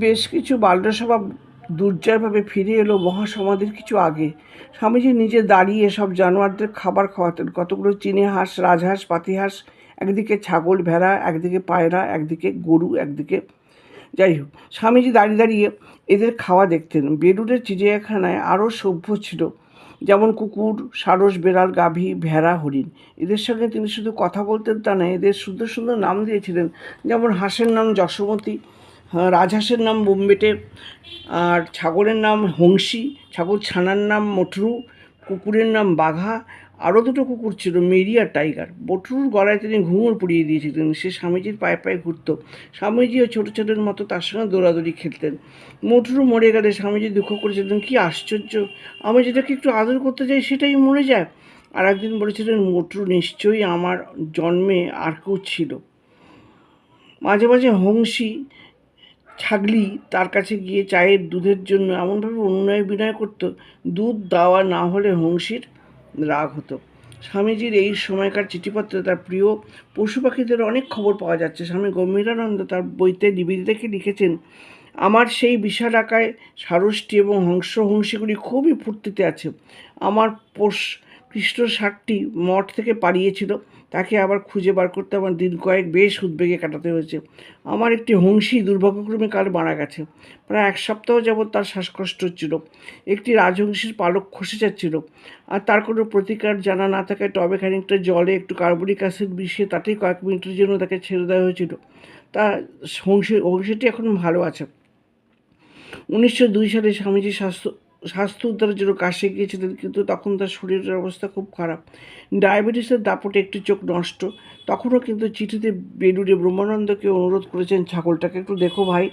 বেশ কিছু বাল্যসভা দুর্জয়ভাবে ফিরে এলো মহাসমাধির কিছু আগে। স্বামীজি নিজে দাঁড়িয়ে সব জানোয়ারদের খাবার খাওয়াতেন। কতগুলো চীনে হাঁস, রাজহাঁস, পাতিহাঁস, একদিকে ছাগল, ভেড়া, একদিকে পায়রা, একদিকে গরু, একদিকে যাই হোক, স্বামীজি দাঁড়িয়ে দাঁড়িয়ে এদের খাওয়া দেখতেন। বেলুড়ের চিড়িয়াখানায় আরও সভ্য ছিল, যেমন কুকুর, সারস, বেড়াল, গাভী, ভেড়া, হরিণ। এদের সঙ্গে তিনি শুধু কথা বলতেন তা নয়, এদের সুন্দর সুন্দর নাম দিয়েছিলেন। যেমন হাঁসের নাম যশোমতী, রাজহাঁসের নাম বোম্বেটে, আর ছাগলের নাম হংসী, ছাগল ছানার নাম মটরু, কুকুরের নাম বাঘা। আরও দুটো কুকুর ছিল, মেরি আর টাইগার। বটরুর গলায় তিনি ঘুঙুর পরিয়ে দিয়েছিলেন। সে স্বামীজির পায়ে পায়ে ঘুরত। স্বামীজিও ছোটো ছোটোর মতো তার সঙ্গে দৌড়াদৌড়ি খেলতেন। মটরু মরে গেলে স্বামীজি দুঃখ করেছিলেন, কি আশ্চর্য, আমি যেটাকে একটু আদর করতে যাই সেটাই মরে যায়। আর একদিন বলেছিলেন, মটরু নিশ্চয়ই আমার জন্মে আর কেউ ছিল। মাঝে মাঝে হংসী ছাগলি তার কাছে গিয়ে চায়ের দুধের জন্য এমনভাবে অনুনয় বিনয় করত, দুধ দেওয়া না হলে হংসীর রাগ হতো। স্বামীজির এই সময়কার চিঠিপত্রে তার প্রিয় পশু পাখিদের অনেক খবর পাওয়া যাচ্ছে। স্বামী গম্ভীরানন্দ তার বইতে নিবেদিতাকে লিখেছেন, আমার সেই বিশাল আকায় সারসটি এবং হংসীগুলি খুবই ফুর্তিতে আছে। আমার পোষ কৃষ্ণ ষাটটি মঠ থেকে পালিয়েছিল, তাকে আবার খুঁজে বার করতে আমার দিন কয়েক বেশ উদ্বেগে কাটাতে হয়েছে। আমার একটি হংসী দুর্ভাগ্যক্রমে কাল মারা গেছে। প্রায় এক সপ্তাহ যাবৎ তার শ্বাসকষ্ট হচ্ছিল। একটি রাজহংসীর পালক খসে যাচ্ছিল, আর তার কোনো প্রতিকার জানা না থাকায় টবে খানিকটা জলে একটু কার্বনিক অ্যাসিড মিশিয়ে তাতেই কয়েক মিনিটের জন্য তাকে ছেড়ে দেওয়া হয়েছিল। তা হংসীটি এখন ভালো আছে। 1902 সালে স্বামীজি স্বাস্থ্য উদ্ধারের জন্য কাশি গিয়েছিলেন, কিন্তু তখন তার শরীরের অবস্থা খুব খারাপ। ডায়াবেটিসের দাপটে একটি চোখ নষ্ট। তখনও কিন্তু চিঠিতে বেলুড়ে ব্রহ্মানন্দকে অনুরোধ করেছেন, ছাগলটাকে একটু দেখো ভাই।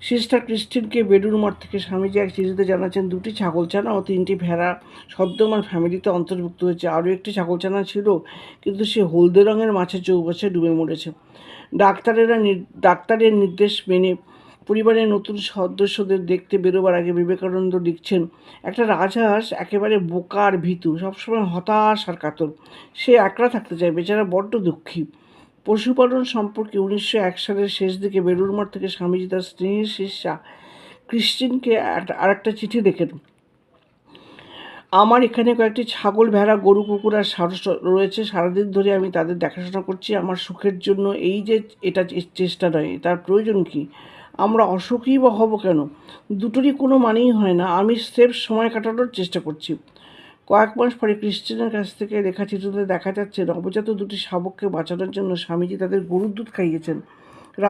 সিস্টার ক্রিস্টিনকে বেলুড় মঠ থেকে স্বামীজি এক চিঠিতে জানাচ্ছেন, 2টি ছাগলছানা ও 3টি ভেড়া সদ্য আমার ফ্যামিলিতে অন্তর্ভুক্ত হয়েছে। আরও একটি ছাগলছানা ছিল, কিন্তু সে হলদে রঙের মাছের চৌবাচ্চায় ডুবে মরেছে। ডাক্তারের নির্দেশ মেনে পরিবারের নতুন সদস্যদের দেখতে বেরোবার আগে বিবেকানন্দ লিখছেন, একটা রাজহাঁস একেবারে বোকা আর ভীতু, সবসময় হতাশ আর কাতর। সে একলা থাকতে চায়, বেচারা বড্ড দুঃখী। পশুপালন সম্পর্কে 1901 সালের শেষ দিকে বেলুড় মঠ থেকে স্বামীজি তার স্নেহের শিষ্যা ক্রিস্টিনকে আর একটা চিঠি লেখেন, আমার এখানে কয়েকটি ছাগল, ভেড়া, গরু, কুকুর আর সারস রয়েছে। সারাদিন ধরে আমি তাদের দেখাশোনা করছি। আমার সুখের জন্য এই যে এটা চেষ্টা নয়, তার প্রয়োজন কি? আমরা অসুখী বা হব কেন? দুটোরই কোনো মানেই হয় না। আমি সেফ সময় কাটানোর চেষ্টা করছি। কয়েক মাস পরে ক্রিস্টিনের কাছ থেকে লেখা চিঠিতে দেখা যাচ্ছে, নবজাত 2টি শাবককে বাঁচানোর জন্য স্বামীজি তাদের গরুর দুধ খাইয়েছেন।